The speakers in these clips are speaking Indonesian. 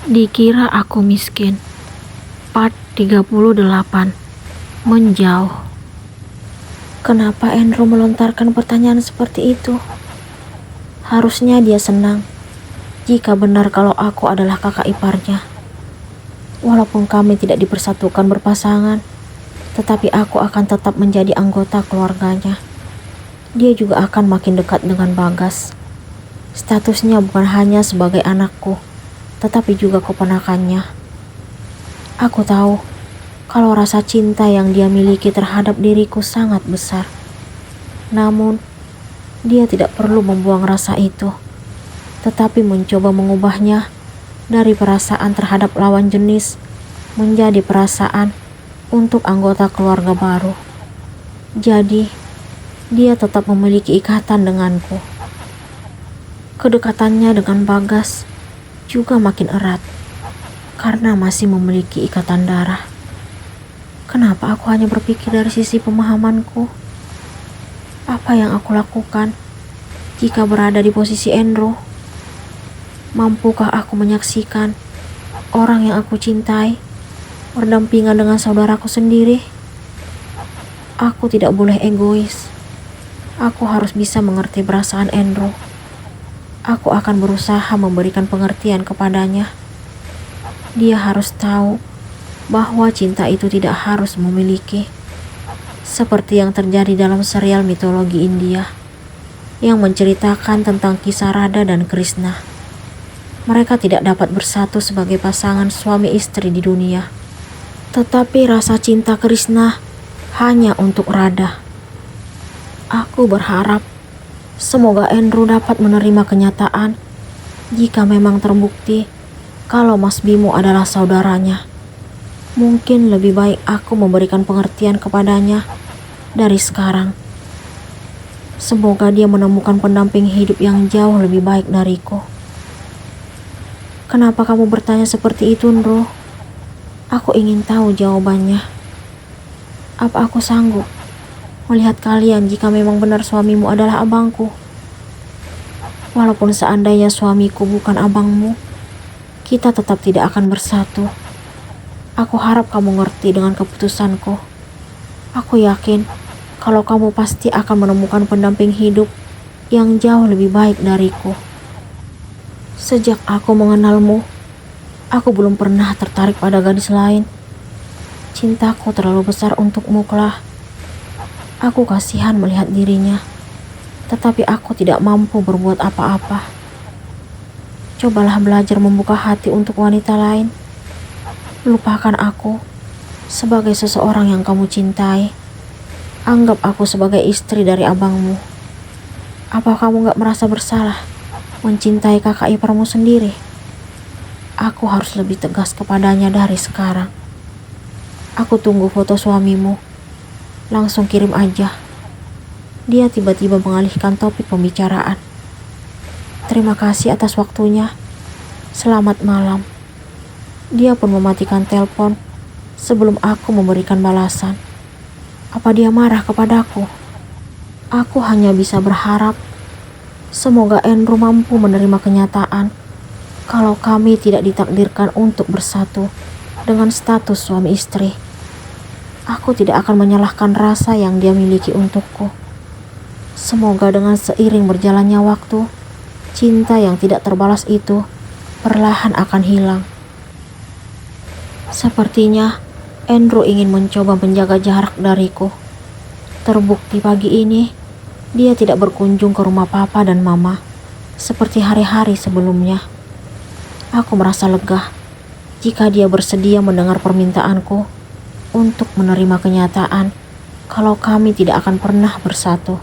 Dikira aku miskin. Part 38. Menjauh. Kenapa Andrew melontarkan pertanyaan seperti itu? Harusnya dia senang jika benar kalau aku adalah kakak iparnya. Walaupun kami tidak dipersatukan berpasangan, tetapi aku akan tetap menjadi anggota keluarganya. Dia juga akan makin dekat dengan Bagas. Statusnya bukan hanya sebagai anakku, tetapi juga keponakannya. Aku tahu kalau rasa cinta yang dia miliki terhadap diriku sangat besar. Namun, dia tidak perlu membuang rasa itu, tetapi mencoba mengubahnya dari perasaan terhadap lawan jenis menjadi perasaan untuk anggota keluarga baru. Jadi, dia tetap memiliki ikatan denganku. Kedekatannya dengan Bagas juga makin erat karena masih memiliki ikatan darah. Kenapa aku hanya berpikir dari sisi pemahamanku? Apa yang aku lakukan jika berada di posisi Andrew? Mampukah aku menyaksikan orang yang aku cintai berdampingan dengan saudaraku sendiri? Aku tidak boleh egois. Aku harus bisa mengerti perasaan Andrew. Aku akan berusaha memberikan pengertian kepadanya. Dia harus tahu bahwa cinta itu tidak harus memiliki, seperti yang terjadi dalam serial mitologi India yang menceritakan tentang kisah Radha dan Krishna. Mereka tidak dapat bersatu sebagai pasangan suami istri di dunia, tetapi rasa cinta Krishna hanya untuk Radha. Aku berharap semoga Andrew dapat menerima kenyataan jika memang terbukti kalau Mas Bimo adalah saudaranya. Mungkin lebih baik aku memberikan pengertian kepadanya dari sekarang. Semoga dia menemukan pendamping hidup yang jauh lebih baik dariku. Kenapa kamu bertanya seperti itu, Andrew? Aku ingin tahu jawabannya. Apa aku sanggup melihat kalian jika memang benar suamimu adalah abangku? Walaupun seandainya suamiku bukan abangmu, kita tetap tidak akan bersatu. Aku harap kamu ngerti dengan keputusanku. Aku yakin kalau kamu pasti akan menemukan pendamping hidup yang jauh lebih baik dariku. Sejak aku mengenalmu, aku belum pernah tertarik pada gadis lain. Cintaku terlalu besar untukmu, Klah. Aku kasihan melihat dirinya, tetapi aku tidak mampu berbuat apa-apa. Cobalah belajar membuka hati untuk wanita lain. Lupakan aku sebagai seseorang yang kamu cintai. Anggap aku sebagai istri dari abangmu. Apa kamu gak merasa bersalah mencintai kakak iparmu sendiri? Aku harus lebih tegas kepadanya dari sekarang. Aku tunggu foto suamimu. Langsung kirim aja. Dia tiba-tiba mengalihkan topik pembicaraan. Terima kasih atas waktunya. Selamat malam. Dia pun mematikan telepon sebelum aku memberikan balasan. Apa dia marah kepadaku? Aku hanya bisa berharap semoga Andrew mampu menerima kenyataan kalau kami tidak ditakdirkan untuk bersatu dengan status suami istri. Aku tidak akan menyalahkan rasa yang dia miliki untukku. Semoga dengan seiring berjalannya waktu, cinta yang tidak terbalas itu perlahan akan hilang. Sepertinya Andrew ingin mencoba menjaga jarak dariku. Terbukti pagi ini dia tidak berkunjung ke rumah papa dan mama seperti hari-hari sebelumnya. Aku merasa lega jika dia bersedia mendengar permintaanku untuk menerima kenyataan kalau kami tidak akan pernah bersatu.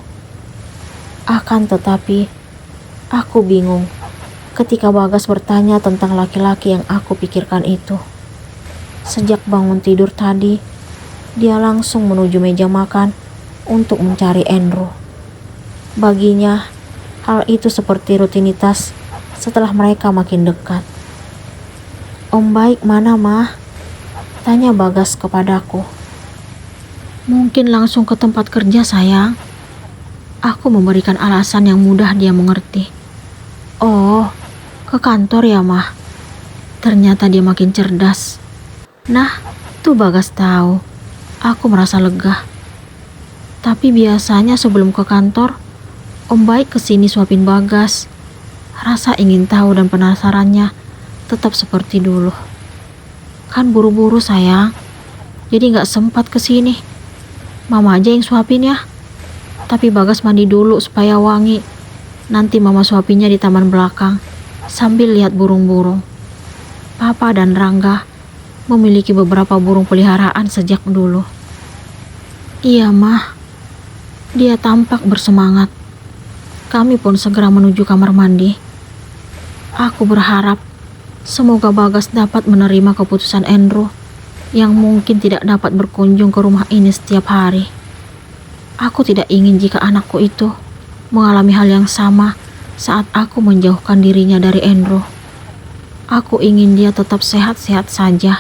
Akan tetapi, aku bingung ketika Bagas bertanya tentang laki-laki yang aku pikirkan itu. Sejak bangun tidur tadi, dia langsung menuju meja makan untuk mencari Andrew. Baginya, hal itu seperti rutinitas setelah mereka makin dekat. Om baik mana, Mah? Tanya Bagas kepadaku. Mungkin langsung ke tempat kerja, sayang. Aku memberikan alasan yang mudah dia mengerti. Oh, ke kantor ya, Mah? Ternyata dia makin cerdas. Nah, tuh Bagas tahu. Aku merasa lega. Tapi biasanya sebelum ke kantor, Om Baik kesini suapin Bagas. Rasa ingin tahu dan penasarannya tetap seperti dulu. Kan buru-buru sayang, jadi gak sempat kesini. Mama aja yang suapin ya. Tapi Bagas mandi dulu supaya wangi. Nanti mama suapinnya di taman belakang sambil lihat burung-burung. Papa dan Rangga memiliki beberapa burung peliharaan sejak dulu. Iya mah, dia tampak bersemangat. Kami pun segera menuju kamar mandi. Aku berharap semoga Bagas dapat menerima keputusan Endro yang mungkin tidak dapat berkunjung ke rumah ini setiap hari. Aku tidak ingin jika anakku itu mengalami hal yang sama saat aku menjauhkan dirinya dari Endro. Aku ingin dia tetap sehat-sehat saja,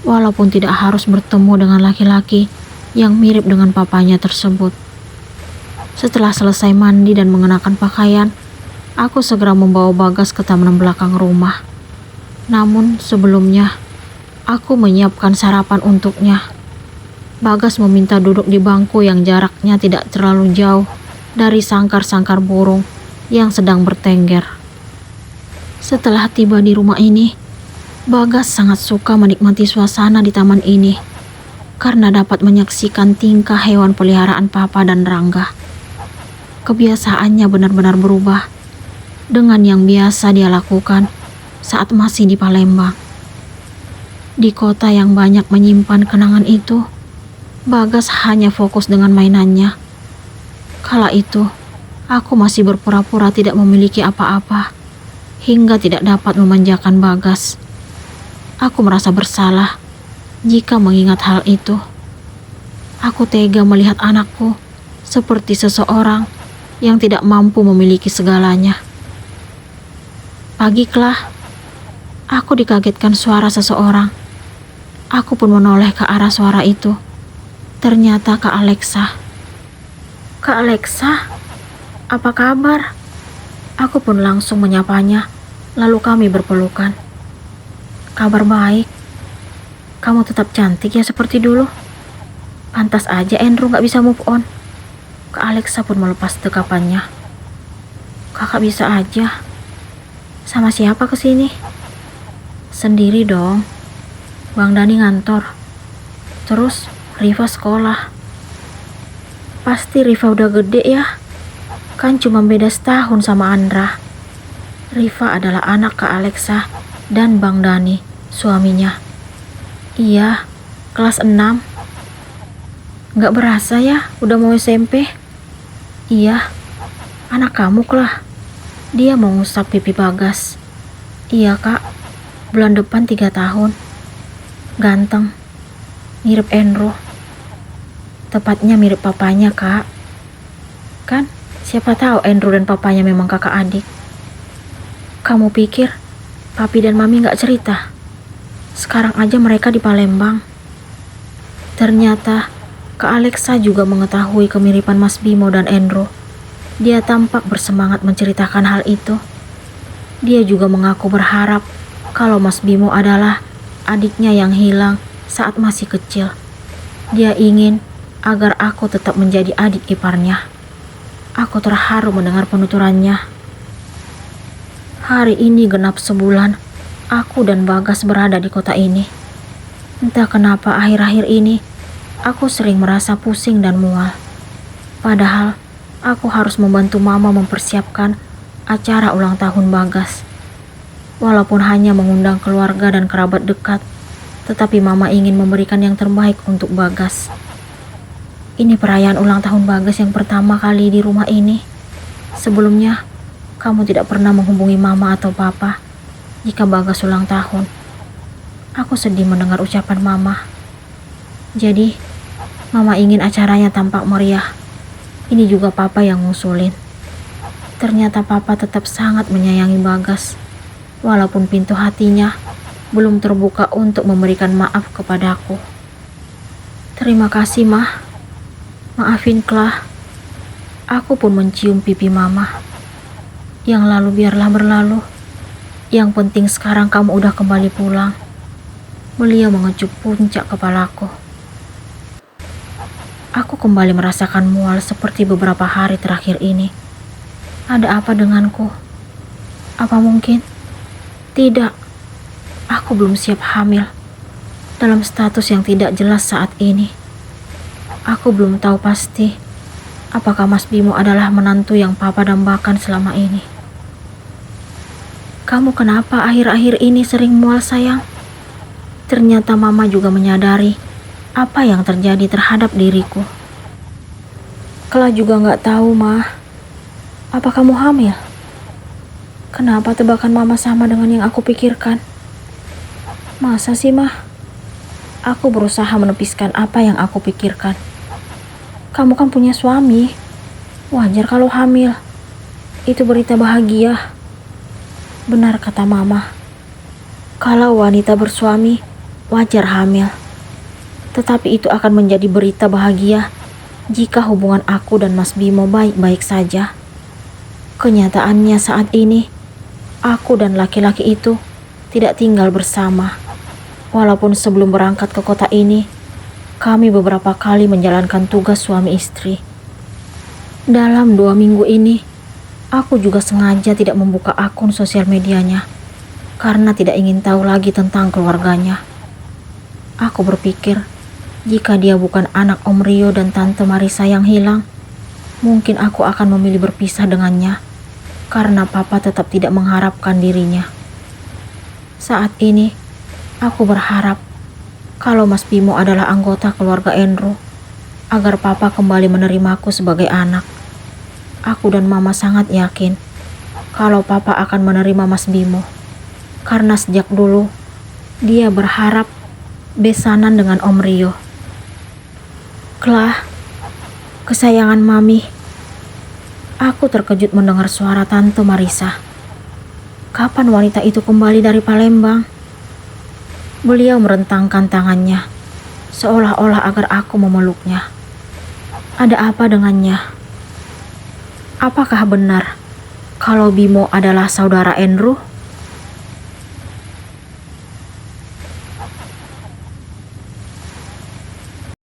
walaupun tidak harus bertemu dengan laki-laki yang mirip dengan papanya tersebut. Setelah selesai mandi dan mengenakan pakaian, aku segera membawa Bagas ke taman belakang rumah. Namun sebelumnya, aku menyiapkan sarapan untuknya. Bagas meminta duduk di bangku yang jaraknya tidak terlalu jauh dari sangkar-sangkar burung yang sedang bertengger. Setelah tiba di rumah ini, Bagas sangat suka menikmati suasana di taman ini karena dapat menyaksikan tingkah hewan peliharaan Papa dan Rangga. Kebiasaannya benar-benar berubah dengan yang biasa dia lakukan saat masih di Palembang. Di kota yang banyak menyimpan kenangan itu, Bagas hanya fokus dengan mainannya. Kala itu, aku masih berpura-pura tidak memiliki apa-apa hingga tidak dapat memanjakan Bagas. Aku merasa bersalah jika mengingat hal itu. Aku tega melihat anakku seperti seseorang yang tidak mampu memiliki segalanya. Pagi Klah, aku dikagetkan suara seseorang. Aku pun menoleh ke arah suara itu. Ternyata Kak Alexa. Kak Alexa, apa kabar? Aku pun langsung menyapanya, lalu kami berpelukan. Kabar baik. Kamu tetap cantik ya seperti dulu. Pantas aja Endro gak bisa move on. Kak Alexa pun melepas dekapannya. Kakak bisa aja. Sama siapa kesini? Sendiri dong. Bang Dani ngantor. Terus Riva sekolah. Pasti Riva udah gede ya. Kan cuma beda setahun sama Andra. Riva adalah anak Kak Alexa dan Bang Dani, suaminya. Iya, kelas 6. Gak berasa ya, udah mau SMP. Iya, anak kamu Klah. Dia mau ngusap pipi Bagas. Iya Kak, bulan depan 3 tahun. Ganteng, mirip Endro. Tepatnya mirip papanya Kak. Kan, siapa tahu Endro dan papanya memang kakak adik. Kamu pikir Papi dan Mami gak cerita? Sekarang aja mereka di Palembang. Ternyata Kak Alexa juga mengetahui kemiripan Mas Bimo dan Endro. Dia tampak bersemangat menceritakan hal itu. Dia juga mengaku berharap kalau Mas Bimo adalah adiknya yang hilang saat masih kecil. Dia ingin agar aku tetap menjadi adik iparnya. Aku terharu mendengar penuturannya. Hari ini genap sebulan aku dan Bagas berada di kota ini. Entah kenapa akhir-akhir ini aku sering merasa pusing dan mual. Padahal aku harus membantu Mama mempersiapkan acara ulang tahun Bagas. Walaupun hanya mengundang keluarga dan kerabat dekat, tetapi Mama ingin memberikan yang terbaik untuk Bagas. Ini perayaan ulang tahun Bagas yang pertama kali di rumah ini. Sebelumnya, kamu tidak pernah menghubungi Mama atau Papa jika Bagas ulang tahun. Aku sedih mendengar ucapan Mama. Jadi, Mama ingin acaranya tampak meriah. Ini juga Papa yang ngusulin. Ternyata Papa tetap sangat menyayangi Bagas, walaupun pintu hatinya belum terbuka untuk memberikan maaf kepadaku. Terima kasih, Mah. Maafin Klah. Aku pun mencium pipi Mama. Yang lalu biarlah berlalu. Yang penting sekarang kamu udah kembali pulang. Beliau mengecup puncak kepalaku. Aku kembali merasakan mual seperti beberapa hari terakhir ini. Ada apa denganku? Apa mungkin? Tidak, aku belum siap hamil. Dalam status yang tidak jelas saat ini. Aku belum tahu pasti apakah Mas Bimo adalah menantu yang Papa dambakan selama ini. Kamu kenapa akhir-akhir ini sering mual sayang? Ternyata Mama juga menyadari apa yang terjadi terhadap diriku. Kela juga gak tahu, Ma. Apa kamu hamil? Kenapa tebakan Mama sama dengan yang aku pikirkan? Masa sih, Ma? Aku berusaha menepiskan apa yang aku pikirkan. Kamu kan punya suami. Wajar kalau hamil. Itu berita bahagia. Benar kata Mama. Kalau wanita bersuami, wajar hamil. Tetapi itu akan menjadi berita bahagia jika hubungan aku dan Mas Bimo baik-baik saja. Kenyataannya saat ini, aku dan laki-laki itu tidak tinggal bersama. Walaupun sebelum berangkat ke kota ini, kami beberapa kali menjalankan tugas suami istri. Dalam 2 minggu ini, aku juga sengaja tidak membuka akun sosial medianya karena tidak ingin tahu lagi tentang keluarganya. Aku berpikir, jika dia bukan anak Om Rio dan Tante Marisa yang hilang, mungkin aku akan memilih berpisah dengannya karena Papa tetap tidak mengharapkan dirinya. Saat ini, aku berharap kalau Mas Bimo adalah anggota keluarga Andrew, agar Papa kembali menerimaku sebagai anak. Aku dan Mama sangat yakin kalau Papa akan menerima Mas Bimo, karena sejak dulu dia berharap besanan dengan Om Rio. Klah, kesayangan Mami. Aku terkejut mendengar suara Tante Marisa. Kapan wanita itu kembali dari Palembang? Beliau merentangkan tangannya, seolah-olah agar aku memeluknya. Ada apa dengannya? Apakah benar kalau Bimo adalah saudara Andrew?